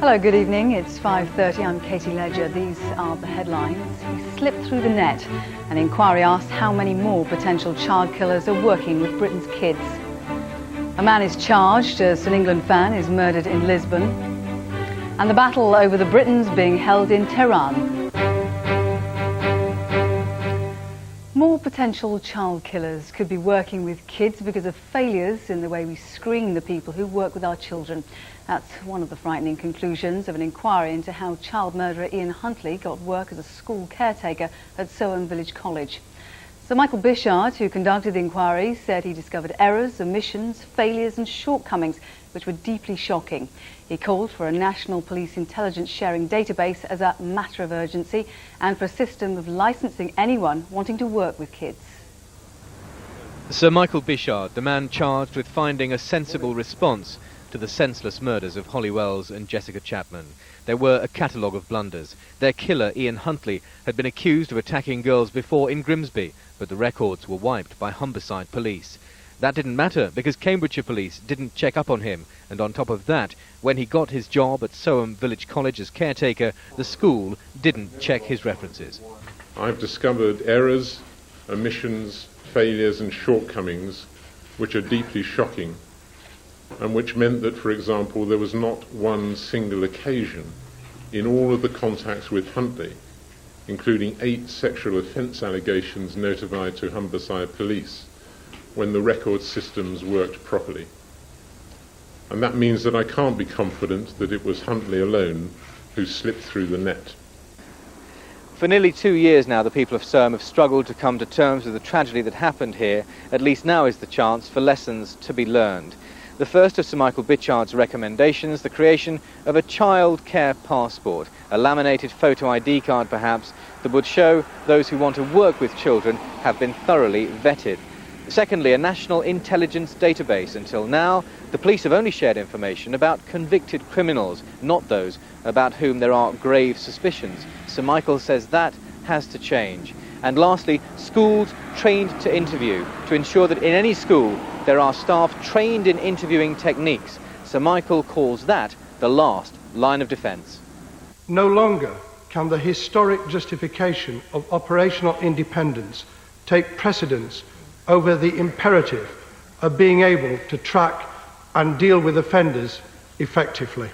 Hello, good evening. It's 5:30. I'm Katie Ledger. These are the headlines. He slipped through the net. An inquiry asked how many more potential child killers are working with Britain's kids. A man is charged as an England fan is murdered in Lisbon. And the battle over the Britons being held in Tehran. More potential child killers could be working with kids because of failures in the way we screen the people who work with our children. That's one of the frightening conclusions of an inquiry into how child murderer Ian Huntley got work as a school caretaker at Soham Village College. Sir Michael Bishard, who conducted the inquiry, said he discovered errors, omissions, failures and shortcomings which were deeply shocking. He called for a national police intelligence sharing database as a matter of urgency and for a system of licensing anyone wanting to work with kids. Sir Michael Bishard, the man charged with finding a sensible response to the senseless murders of Holly Wells and Jessica Chapman. There were a catalogue of blunders. Their killer, Ian Huntley, had been accused of attacking girls before in Grimsby, but the records were wiped by Humberside police. That didn't matter because Cambridgeshire police didn't check up on him, and on top of that, when he got his job at Soham Village College as caretaker, the school didn't check his references. I've discovered errors, omissions, failures and shortcomings which are deeply shocking, and which meant that, for example, there was not one single occasion in all of the contacts with Huntley, including 8 sexual offence allegations notified to Humberside police, when the record systems worked properly. And that means that I can't be confident that it was Huntley alone who slipped through the net. For nearly 2 years now, the people of Soham have struggled to come to terms with the tragedy that happened here. At least now is the chance for lessons to be learned. The first of Sir Michael Bishard's recommendations, the creation of a child care passport, a laminated photo ID card perhaps, that would show those who want to work with children have been thoroughly vetted. Secondly, a national intelligence database. Until now, the police have only shared information about convicted criminals, not those about whom there are grave suspicions. Sir Michael says that has to change. And lastly, schools trained to interview, to ensure that in any school there are staff trained in interviewing techniques. Sir Michael calls that the last line of defence. No longer can the historic justification of operational independence take precedence over the imperative of being able to track and deal with offenders effectively.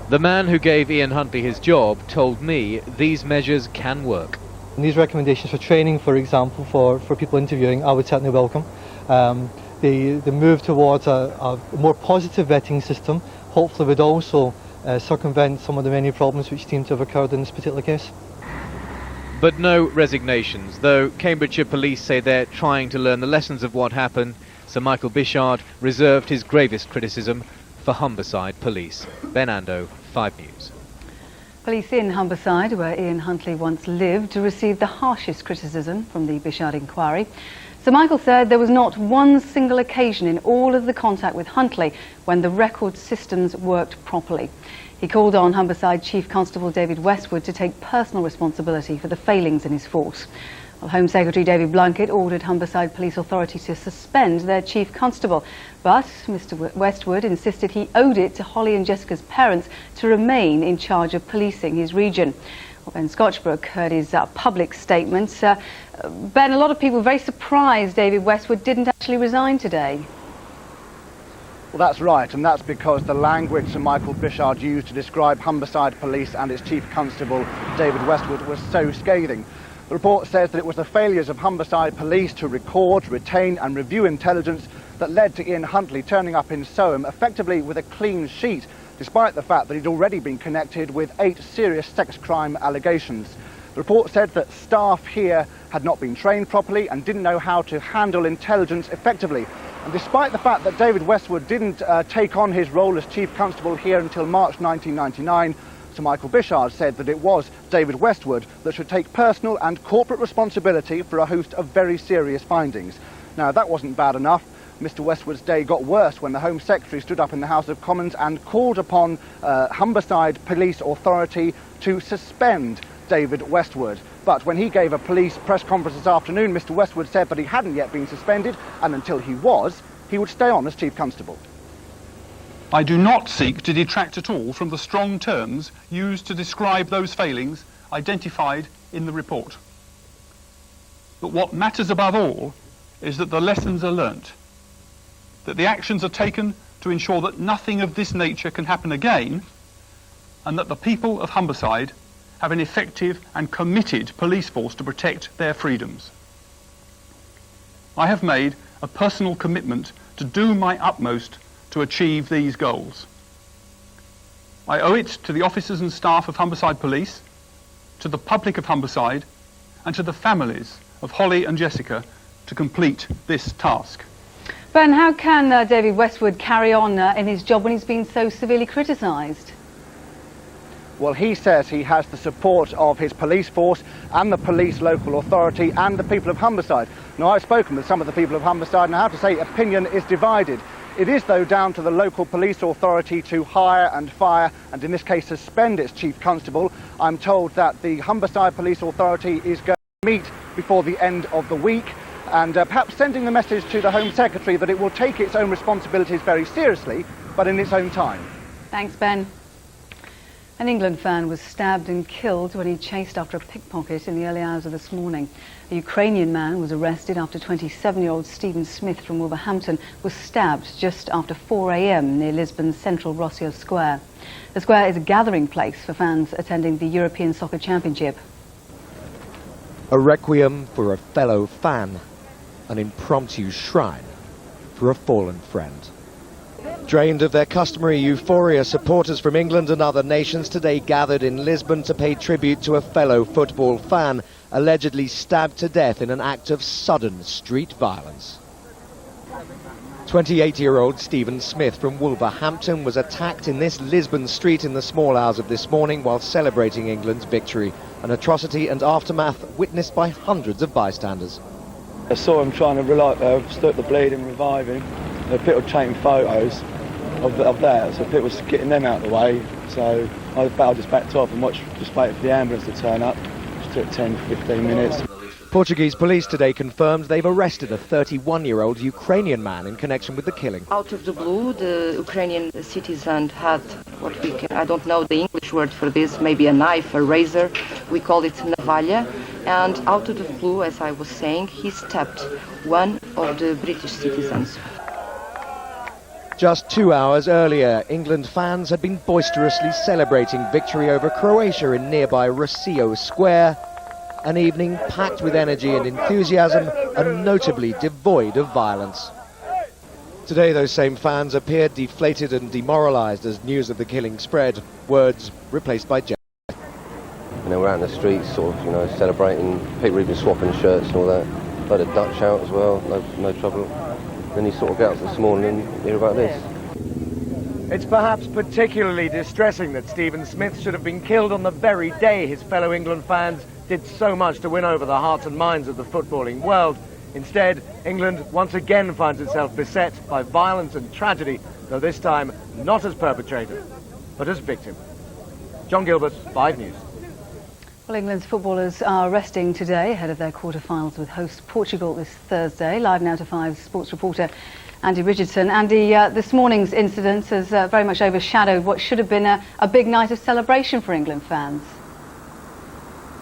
The man who gave Ian Huntley his job told me these measures can work. And these recommendations for training, for example, for people interviewing, I would certainly welcome. The move towards a more positive vetting system hopefully would also circumvent some of the many problems which seem to have occurred in this particular case. But no resignations. Though Cambridgeshire police say they're trying to learn the lessons of what happened, Sir Michael Bishard reserved his gravest criticism for Humberside police. Ben Ando, 5 News. Police in Humberside, where Ian Huntley once lived, received the harshest criticism from the Bishard inquiry. Sir Michael said there was not one single occasion in all of the contact with Huntley when the record systems worked properly. He called on Humberside Chief Constable David Westwood to take personal responsibility for the failings in his force. Well, Home Secretary David Blunkett ordered Humberside Police Authority to suspend their Chief Constable, but Mr Westwood insisted he owed it to Holly and Jessica's parents to remain in charge of policing his region. Well, Ben Scotchbrook heard his public statement. Ben, a lot of people were very surprised David Westwood didn't actually resign today. Well, that's right, and that's because the language Sir Michael Bishard used to describe Humberside Police and its Chief Constable, David Westwood, was so scathing. The report says that it was the failures of Humberside Police to record, retain and review intelligence that led to Ian Huntley turning up in Soham effectively with a clean sheet, despite the fact that he'd already been connected with 8 serious sex crime allegations. The report said that staff here had not been trained properly and didn't know how to handle intelligence effectively. And despite the fact that David Westwood didn't take on his role as Chief Constable here until March 1999, Sir Michael Bishard said that it was David Westwood that should take personal and corporate responsibility for a host of very serious findings. Now, that wasn't bad enough. Mr Westwood's day got worse when the Home Secretary stood up in the House of Commons and called upon Humberside Police Authority to suspend David Westwood. But when he gave a police press conference this afternoon, Mr Westwood said that he hadn't yet been suspended, and until he was, he would stay on as Chief Constable. I do not seek to detract at all from the strong terms used to describe those failings identified in the report. But what matters above all is that the lessons are learnt, that the actions are taken to ensure that nothing of this nature can happen again, and that the people of Humberside have an effective and committed police force to protect their freedoms. I have made a personal commitment to do my utmost to achieve these goals. I owe it to the officers and staff of Humberside Police, to the public of Humberside, and to the families of Holly and Jessica to complete this task. Ben, how can David Westwood carry on in his job when he's been so severely criticised? Well, he says he has the support of his police force and the police local authority and the people of Humberside. Now, I've spoken with some of the people of Humberside, and I have to say opinion is divided. It is, though, down to the local police authority to hire and fire, and in this case suspend its chief constable. I'm told that the Humberside Police Authority is going to meet before the end of the week, and perhaps sending the message to the Home Secretary that it will take its own responsibilities very seriously, but in its own time. Thanks, Ben. An England fan was stabbed and killed when he chased after a pickpocket in the early hours of this morning. A Ukrainian man was arrested after 27-year-old Stephen Smith from Wolverhampton was stabbed just after 4 a.m. near Lisbon's central Rossio Square. The square is a gathering place for fans attending the European Soccer Championship. A requiem for a fellow fan, an impromptu shrine for a fallen friend. Drained of their customary euphoria, supporters from England and other nations today gathered in Lisbon to pay tribute to a fellow football fan allegedly stabbed to death in an act of sudden street violence. 28-year-old Stephen Smith from Wolverhampton was attacked in this Lisbon street in the small hours of this morning while celebrating England's victory, an atrocity and aftermath witnessed by hundreds of bystanders. I saw him trying to stop the bleeding, revive him. People taking photos of that, so people was getting them out of the way. So I just backed off and just waited for the ambulance to turn up. It took 10-15 minutes. Portuguese police today confirmed they've arrested a 31-year-old Ukrainian man in connection with the killing. Out of the blue, the Ukrainian citizen had I don't know the English word for this, maybe a knife, a razor. We call it navalha. And out of the blue, as I was saying, he stabbed one of the British citizens. Just 2 hours earlier, England fans had been boisterously celebrating victory over Croatia in nearby Rossio Square, an evening packed with energy and enthusiasm and notably devoid of violence. Today those same fans appeared deflated and demoralised as news of the killing spread, words replaced by gesture. We're out in the streets sort of, celebrating, people even swapping shirts and all that. Had a Dutch out as well, no trouble. Then you sort of get up this morning and hear about this. It's perhaps particularly distressing that Stephen Smith should have been killed on the very day his fellow England fans did so much to win over the hearts and minds of the footballing world. Instead, England once again finds itself beset by violence and tragedy, though this time not as perpetrator, but as victim. John Gilbert, 5 News. Well, England's footballers are resting today ahead of their quarter-finals with host Portugal this Thursday. Live now to 5 sports reporter Andy Richardson. Andy, this morning's incident has very much overshadowed what should have been a big night of celebration for England fans.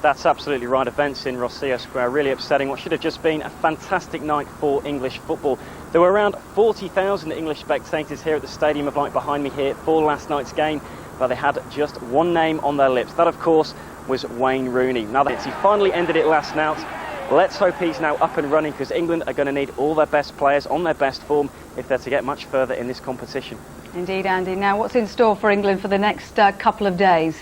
That's absolutely right. Events in Rossio Square really upsetting what should have just been a fantastic night for English football. There were around 40,000 English spectators here at the Stadium of Light behind me here for last night's game, but they had just one name on their lips. That, of course, was Wayne Rooney. Now that he finally ended it last night, let's hope he's now up and running, because England are going to need all their best players on their best form if they're to get much further in this competition. Indeed, Andy. Now, what's in store for England for the next couple of days?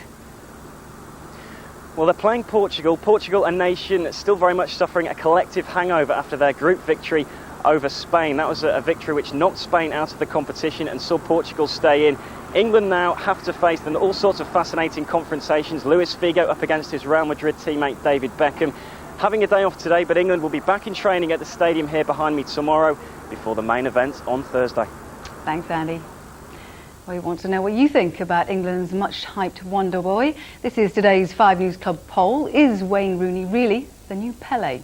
Well, they're playing Portugal. Portugal, a nation still very much suffering a collective hangover after their group victory over Spain. That was a victory which knocked Spain out of the competition and saw Portugal stay in. England now have to face them all sorts of fascinating confrontations. Luis Figo up against his Real Madrid teammate David Beckham. Having a day off today, but England will be back in training at the stadium here behind me tomorrow before the main event on Thursday. Thanks, Andy. We want to know what you think about England's much-hyped wonder boy. This is today's 5 News Club poll. Is Wayne Rooney really the new Pele?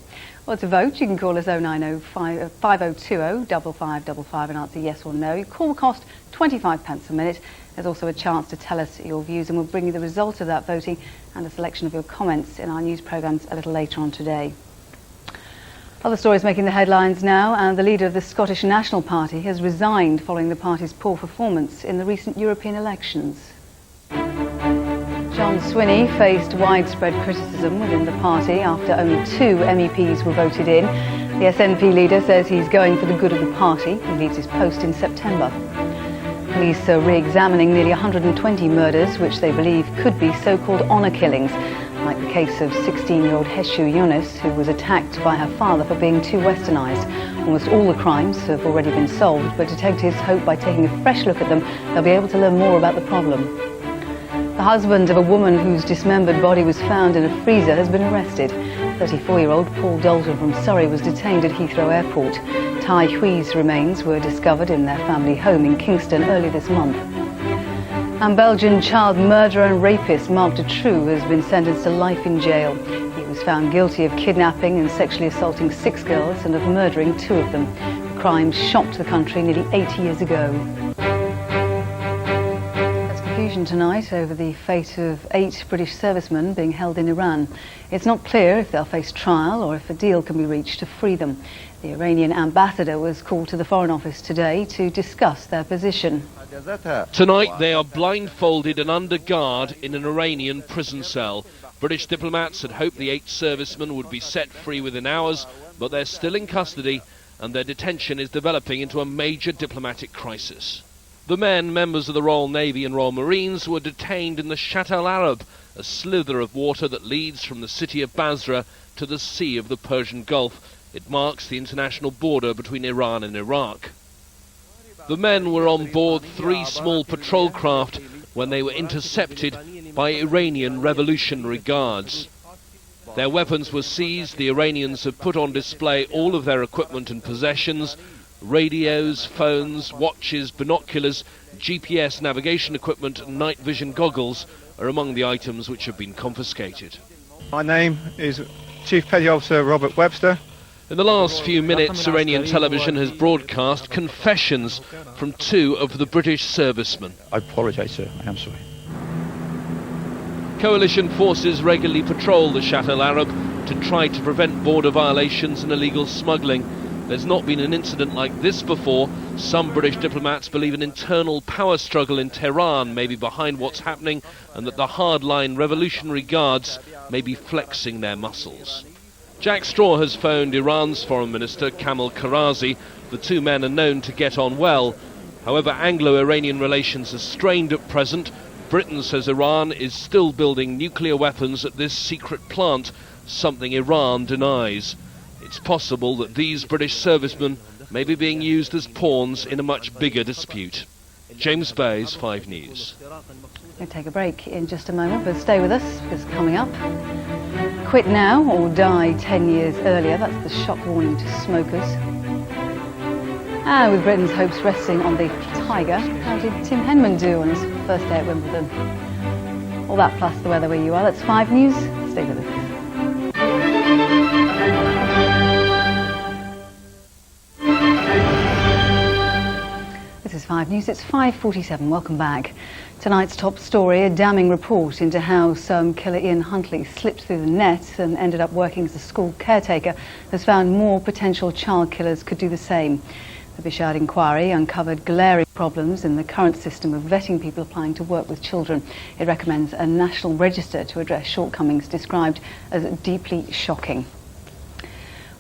Well, to vote, you can call us 090 5020 5555 and answer yes or no. Your call will cost 25 pence a minute. There's also a chance to tell us your views, and we'll bring you the result of that voting and a selection of your comments in our news programmes a little later on today. Other stories making the headlines now, and the leader of the Scottish National Party has resigned following the party's poor performance in the recent European elections. John Swinney faced widespread criticism within the party after only 2 MEPs were voted in. The SNP leader says he's going for the good of the party. He leaves his post in September. Police are re-examining nearly 120 murders which they believe could be so-called honour killings, like the case of 16-year-old Heshu Yunus, who was attacked by her father for being too westernised. Almost all the crimes have already been solved, but detectives hope by taking a fresh look at them, they'll be able to learn more about the problem. The husband of a woman whose dismembered body was found in a freezer has been arrested. 34-year-old Paul Dalton from Surrey was detained at Heathrow Airport. Tai Hui's remains were discovered in their family home in Kingston early this month. And Belgian child murderer and rapist Marc Dutroux has been sentenced to life in jail. He was found guilty of kidnapping and sexually assaulting 6 girls and of murdering 2 of them. The crime shocked the country nearly 8 years ago. Confusion tonight over the fate of 8 British servicemen being held in Iran. It's not clear if they'll face trial or if a deal can be reached to free them. The Iranian ambassador was called to the Foreign Office today to discuss their position. Tonight they are blindfolded and under guard in an Iranian prison cell. British diplomats had hoped the 8 servicemen would be set free within hours, but they're still in custody and their detention is developing into a major diplomatic crisis. The men, members of the Royal Navy and Royal Marines, were detained in the Shatt al Arab, a slither of water that leads from the city of Basra to the Sea of the Persian Gulf. It marks the international border between Iran and Iraq. The men were on board 3 small patrol craft when they were intercepted by Iranian Revolutionary Guards. Their weapons were seized. The Iranians have put on display all of their equipment and possessions. Radios, phones, watches, binoculars, GPS navigation equipment and night vision goggles are among the items which have been confiscated. My name is Chief Petty Officer Robert Webster. In the last few minutes, Iranian television has broadcast confessions from 2 of the British servicemen. I apologise, sir. I am sorry. Coalition forces regularly patrol the Shatt al Arab to try to prevent border violations and illegal smuggling. There's not been an incident like this before. Some British diplomats believe an internal power struggle in Tehran may be behind what's happening and that the hardline Revolutionary Guards may be flexing their muscles. Jack Straw has phoned Iran's Foreign Minister Kamal Karazi. The 2 men are known to get on well. However, Anglo-Iranian relations are strained at present. Britain says Iran is still building nuclear weapons at this secret plant, something Iran denies. It's possible that these British servicemen may be being used as pawns in a much bigger dispute. James Bayes, 5 News. We'll take a break in just a moment, but stay with us because coming up, quit now or die 10 years earlier. That's the shock warning to smokers. And with Britain's hopes resting on the Tiger, how did Tim Henman do on his first day at Wimbledon? All that plus the weather where you are. That's 5 News. Stay with us. This is 5 News. It's 5:47. Welcome back. Tonight's top story, a damning report into how serial killer Ian Huntley slipped through the net and ended up working as a school caretaker, has found more potential child killers could do the same. The Bishard inquiry uncovered glaring problems in the current system of vetting people applying to work with children. It recommends a national register to address shortcomings described as deeply shocking.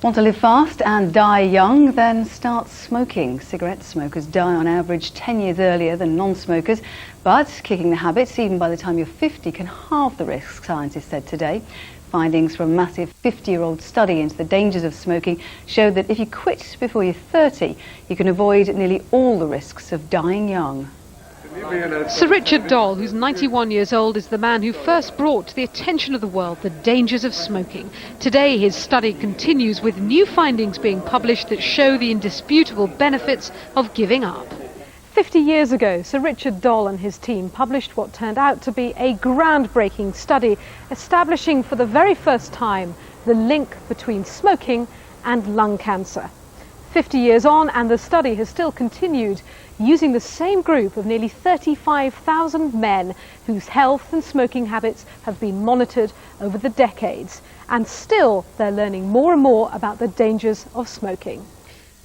Want to live fast and die young? Then start smoking. Cigarette smokers die on average 10 years earlier than non-smokers, but kicking the habits, even by the time you're 50, can halve the risk, scientists said today. Findings from a massive 50-year-old study into the dangers of smoking showed that if you quit before you're 30, you can avoid nearly all the risks of dying young. Sir Richard Doll, who's 91 years old, is the man who first brought to the attention of the world the dangers of smoking. Today his study continues with new findings being published that show the indisputable benefits of giving up. 50 years ago, Sir Richard Doll and his team published what turned out to be a groundbreaking study establishing for the very first time the link between smoking and lung cancer. 50 years on, and the study has still continued, using the same group of nearly 35,000 men whose health and smoking habits have been monitored over the decades. And still, they're learning more and more about the dangers of smoking.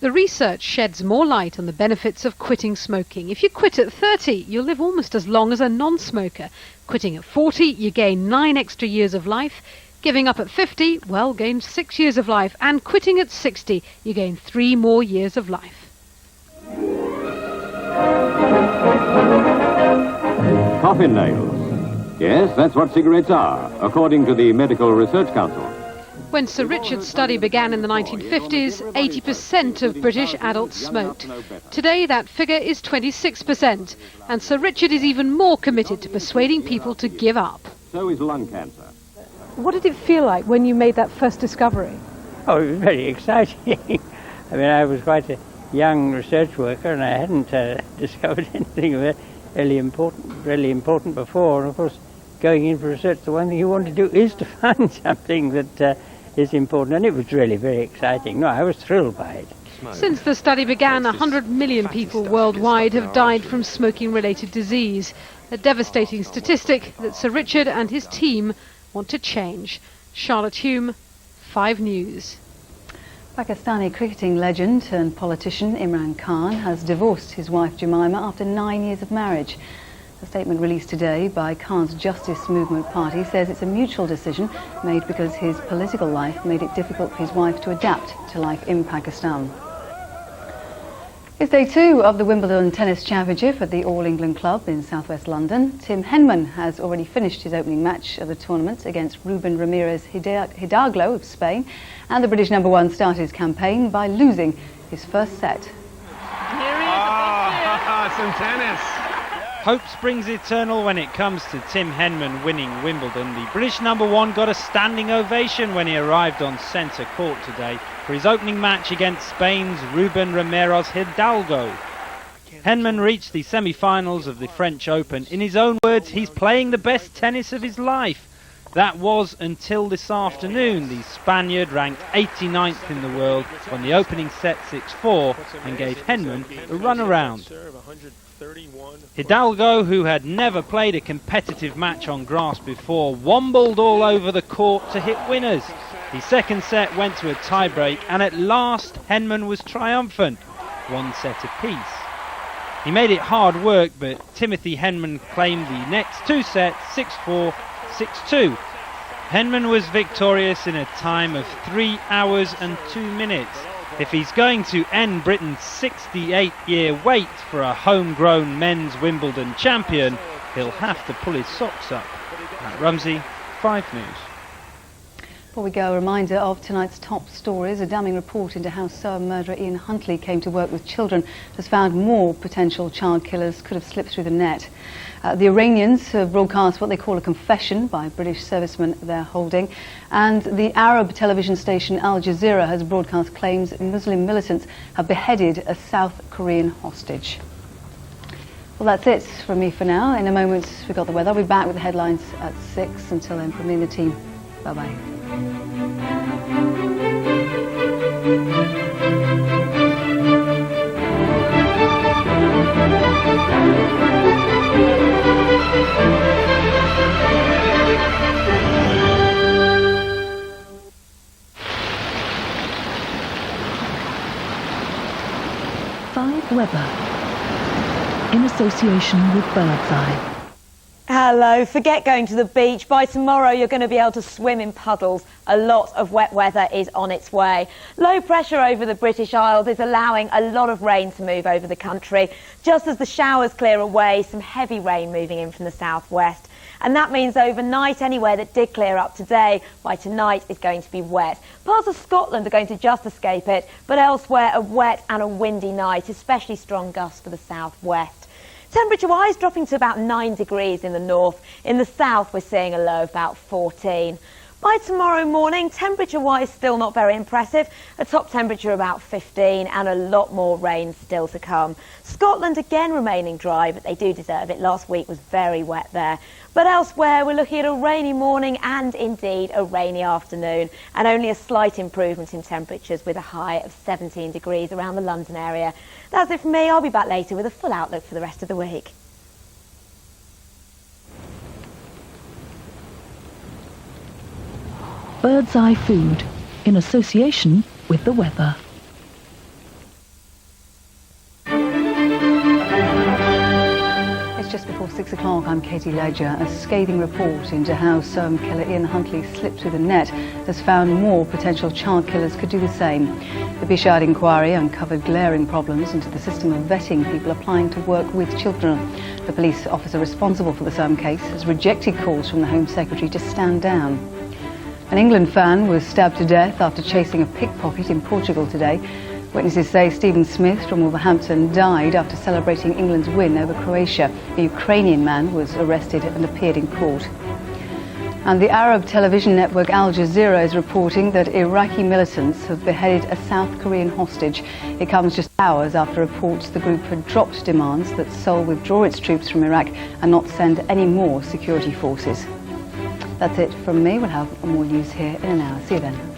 The research sheds more light on the benefits of quitting smoking. If you quit at 30, you'll live almost as long as a non-smoker. Quitting at 40, you gain 9 extra years of life. Giving up at 50, well, gain 6 years of life. And quitting at 60, you gain 3 more years of life. Coffin nails. Yes, that's what cigarettes are, according to the Medical Research Council. When Sir Richard's study began in the 1950s, 80% of British adults smoked. Today that figure is 26%, and Sir Richard is even more committed to persuading people to give up. So is lung cancer. What did it feel like when you made that first discovery? Oh, it was very exciting. I mean, I was quite a young research worker and I hadn't discovered anything of it really important before. And of course, going in for research, the one thing you want to do is to find something that is important, and it was really very exciting. No, I was thrilled by it. Since the study began, 100 million people worldwide have died from smoking-related disease, a devastating statistic that Sir Richard and his team want to change. Charlotte Hume, 5 News. Pakistani cricketing legend turned politician Imran Khan has divorced his wife Jemima after 9 years of marriage. A statement released today by Khan's Justice Movement party says it's a mutual decision made because his political life made it difficult for his wife to adapt to life in Pakistan. It's day 2 of the Wimbledon Tennis Championship at the All England Club in southwest London. Tim Henman has already finished his opening match of the tournament against Ruben Ramirez Hidalgo of Spain, and the British #1 started his campaign by losing his first set. Some tennis. Hope springs eternal when it comes to Tim Henman winning Wimbledon. The British #1 got a standing ovation when he arrived on centre court today for his opening match against Spain's Ruben Ramirez Hidalgo. Henman reached the semi-finals of the French Open. In his own words, he's playing the best tennis of his life. That was until this afternoon. The Spaniard ranked 89th in the world, won the opening set 6-4 and gave Henman the runaround. Hidalgo, who had never played a competitive match on grass before, wombled all over the court to hit winners. The second set went to a tiebreak, and at last Henman was triumphant, 1 set apiece. He made it hard work, but Timothy Henman claimed the next 2 sets, 6-4, 6-2. Henman was victorious in a time of 3 hours and 2 minutes. If he's going to end Britain's 68-year wait for a homegrown men's Wimbledon champion, he'll have to pull his socks up. Matt Rumsey, 5 News. Before we go, a reminder of tonight's top stories. A damning report into how serial murderer Ian Huntley came to work with children has found more potential child killers could have slipped through the net. The Iranians have broadcast what they call a confession by British servicemen they're holding, and the Arab television station Al Jazeera has broadcast claims Muslim militants have beheaded a South Korean hostage. Well, that's it from me for now. In a moment, we've got the weather. I'll be back with the headlines at 6. Until then, from me and the team, bye-bye. Weather, in association with Birdseye. Hello, forget going to the beach. By tomorrow you're going to be able to swim in puddles. A lot of wet weather is on its way. Low pressure over the British Isles is allowing a lot of rain to move over the country. Just as the showers clear away, some heavy rain moving in from the southwest. And that means overnight, anywhere that did clear up today, by tonight is going to be wet. Parts of Scotland are going to just escape it, but elsewhere a wet and a windy night, especially strong gusts for the southwest. Temperature-wise, dropping to about 9 degrees in the north. In the south, we're seeing a low of about 14. By tomorrow morning, temperature-wise, still not very impressive. A top temperature about 15 and a lot more rain still to come. Scotland again remaining dry, but they do deserve it. Last week was very wet there. But elsewhere, we're looking at a rainy morning and indeed a rainy afternoon, and only a slight improvement in temperatures with a high of 17 degrees around the London area. That's it from me. I'll be back later with a full outlook for the rest of the week. Bird's Eye Food, in association with the weather. It's just before 6 o'clock. I'm Katie Ledger. A scathing report into how serial killer Ian Huntley slipped through the net has found more potential child killers could do the same. The Bishard inquiry uncovered glaring problems into the system of vetting people applying to work with children. The police officer responsible for the Soam case has rejected calls from the Home Secretary to stand down. An England fan was stabbed to death after chasing a pickpocket in Portugal today. Witnesses say Stephen Smith from Wolverhampton died after celebrating England's win over Croatia. A Ukrainian man was arrested and appeared in court. And the Arab television network Al Jazeera is reporting that Iraqi militants have beheaded a South Korean hostage. It comes just hours after reports the group had dropped demands that Seoul withdraw its troops from Iraq and not send any more security forces. That's it from me. We'll have more news here in an hour. See you then.